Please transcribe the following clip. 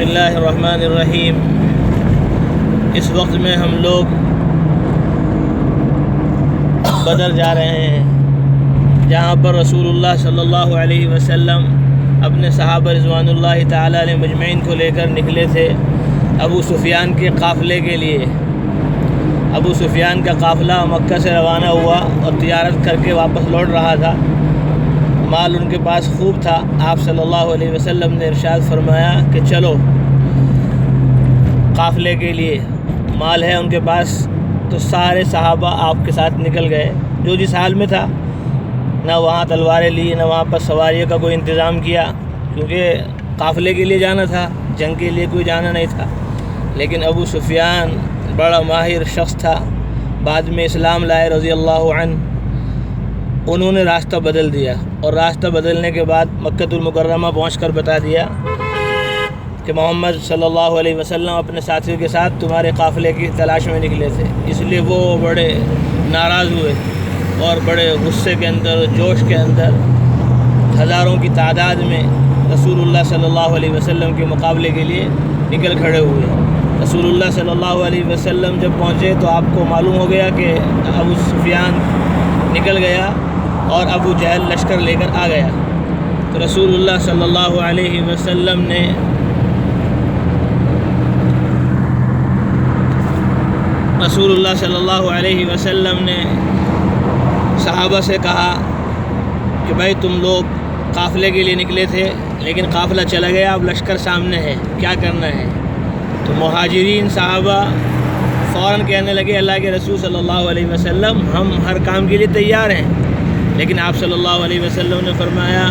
اللہ الرحمن الرحیم۔ اس وقت میں ہم لوگ بدر جا رہے ہیں، جہاں پر رسول اللہ صلی اللہ علیہ وسلم اپنے صحابہ رضوان اللہ تعالیٰ علیہ مجمعین کو لے کر نکلے تھے ابو سفیان کے قافلے کے لیے۔ ابو سفیان کا قافلہ مکہ سے روانہ ہوا اور تجارت کر کے واپس لوٹ رہا تھا۔ مال ان کے پاس خوب تھا۔ آپ صلی اللہ علیہ وسلم نے ارشاد فرمایا کہ چلو، قافلے کے لیے مال ہے ان کے پاس۔ تو سارے صحابہ آپ کے ساتھ نکل گئے، جو جس حال میں تھا، نہ وہاں تلواریں لی، نہ وہاں پر سواریوں کا کوئی انتظام کیا، کیونکہ قافلے کے لیے جانا تھا، جنگ کے لیے کوئی جانا نہیں تھا۔ لیکن ابو سفیان بڑا ماہر شخص تھا، بعد میں اسلام لائے رضی اللہ عنہ۔ انہوں نے راستہ بدل دیا، اور راستہ بدلنے کے بعد مکہ المکرمہ پہنچ کر بتا دیا کہ محمد صلی اللہ علیہ وسلم اپنے ساتھیوں کے ساتھ تمہارے قافلے کی تلاش میں نکلے تھے۔ اس لیے وہ بڑے ناراض ہوئے اور بڑے غصے کے اندر، جوش کے اندر، ہزاروں کی تعداد میں رسول اللہ صلی اللہ علیہ وسلم کے مقابلے کے لیے نکل کھڑے ہوئے۔ رسول اللہ صلی اللہ علیہ وسلم جب پہنچے تو آپ کو معلوم ہو گیا کہ ابو سفیان نکل گیا اور ابو جہل لشکر لے کر آ گیا۔ تو رسول اللہ صلی اللہ علیہ وسلم نے صحابہ سے کہا کہ بھائی تم لوگ قافلے کے لیے نکلے تھے، لیکن قافلہ چلا گیا، اب لشکر سامنے ہے، کیا کرنا ہے؟ تو مہاجرین صحابہ فوراً کہنے لگے اللہ کے رسول صلی اللہ علیہ وسلم، ہم ہر کام کے لیے تیار ہیں۔ لیکن آپ صلی اللہ علیہ وسلم نے فرمایا